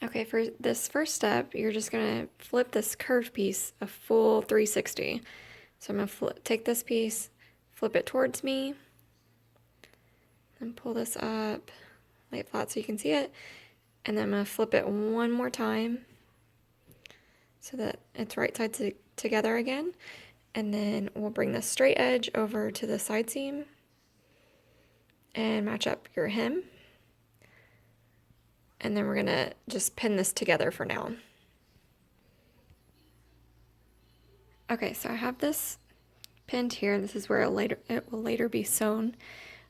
Okay, for this first step, you're just gonna flip this curved piece a full 360. So I'm gonna take this piece, flip it towards me, and pull this up, lay it flat so you can see it, and then I'm gonna flip it one more time so that it's right sides together again. And then we'll bring the straight edge over to the side seam and match up your hem. And then we're gonna just pin this together for now. Okay, so I have this pinned here. This is where it will later be sewn.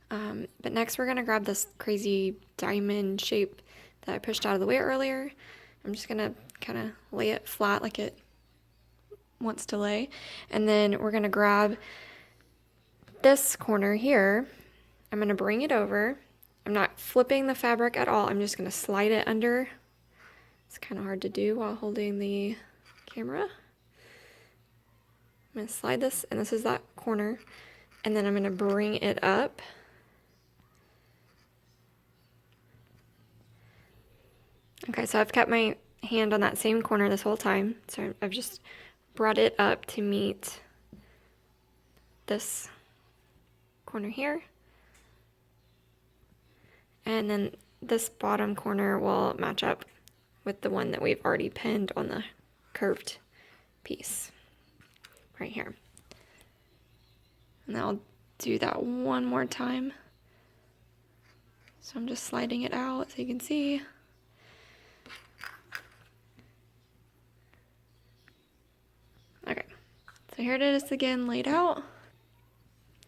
But next we're gonna grab this crazy diamond shape that I pushed out of the way earlier. I'm just gonna kind of lay it flat like it wants to lay. And then we're gonna grab this corner here. I'm gonna bring it over. I'm not flipping the fabric at all. I'm just gonna slide it under. It's kind of hard to do while holding the camera. I'm gonna slide this, and this is that corner. And then I'm gonna bring it up. Okay, so I've kept my hand on that same corner this whole time. So I've just brought it up to meet this corner here. And then this bottom corner will match up with the one that we've already pinned on the curved piece right here. And I'll do that one more time. So I'm just sliding it out so you can see. Okay, so here it is again laid out.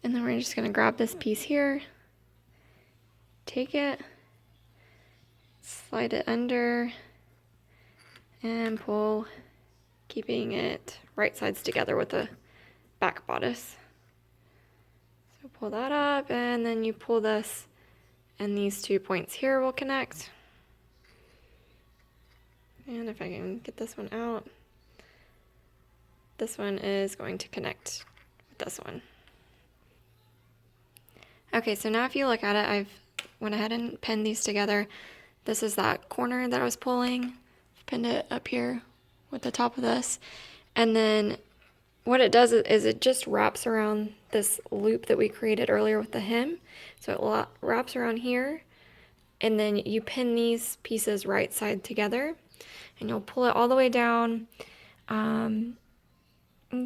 And then we're just gonna grab this piece here, take it, slide it under, and pull, keeping it right sides together with the back bodice. So pull that up, and then you pull this, and these 2 points here will connect. And if I can get this one out, this one is going to connect with this one. Okay, so now if you look at it, I've went ahead and pinned these together. This is that corner that I was pulling. Pinned it up here with the top of this. And then what it does is it just wraps around this loop that we created earlier with the hem. So it wraps around here, and then you pin these pieces right side together, and you'll pull it all the way down. And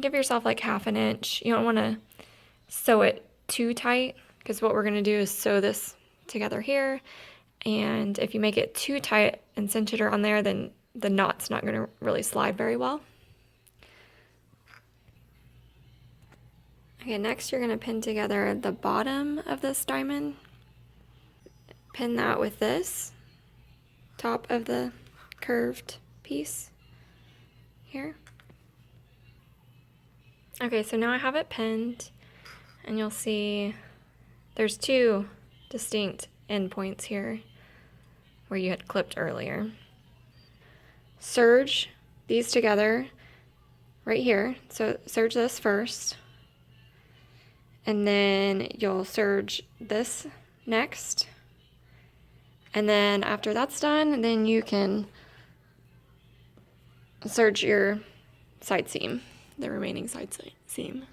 give yourself like 1/2 inch. You don't want to sew it too tight, because what we're going to do is sew this together here, and if you make it too tight and cinch it around there, then the knot's not going to really slide very well. Okay, next you're going to pin together the bottom of this diamond. Pin that with this top of the curved piece here. Okay, so now I have it pinned, and you'll see there's 2 distinct endpoints here where you had clipped earlier. Serge these together right here. So serge this first, and then you'll serge this next. And then after that's done, then you can serge your side seam, the remaining side seam.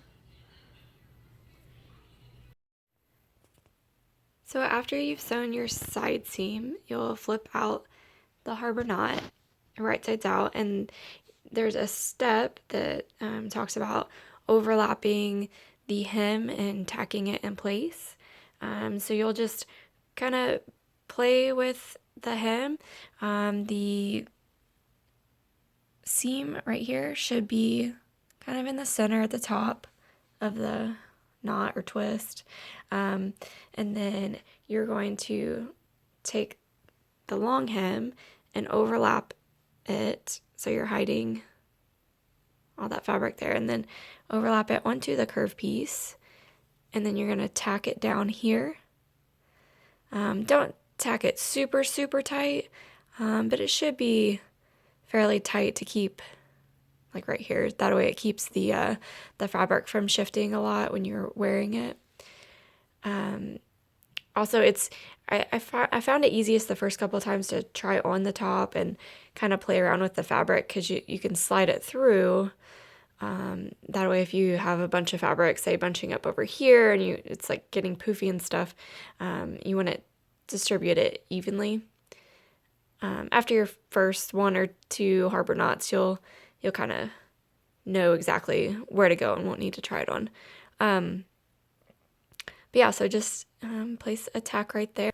So after you've sewn your side seam, you'll flip out the harbor knot right sides out, and there's a step that talks about overlapping the hem and tacking it in place. So you'll just kind of play with the hem. The seam right here should be kind of in the center at the top of the knot or twist. And then you're going to take the long hem and overlap it, so you're hiding all that fabric there, and then overlap it onto the curved piece, and then you're going to tack it down here. Don't tack it super tight, but it should be fairly tight to keep, like right here. That way it keeps the fabric from shifting a lot when you're wearing it. Also, I found it easiest the first couple of times to try on the top and kind of play around with the fabric because you can slide it through. That way, if you have a bunch of fabric, say bunching up over here, and it's like getting poofy and stuff, you want to distribute it evenly. After your first one or two harbor knots, you'll kind of know exactly where to go and won't need to try it on. But yeah, so just place a tack right there.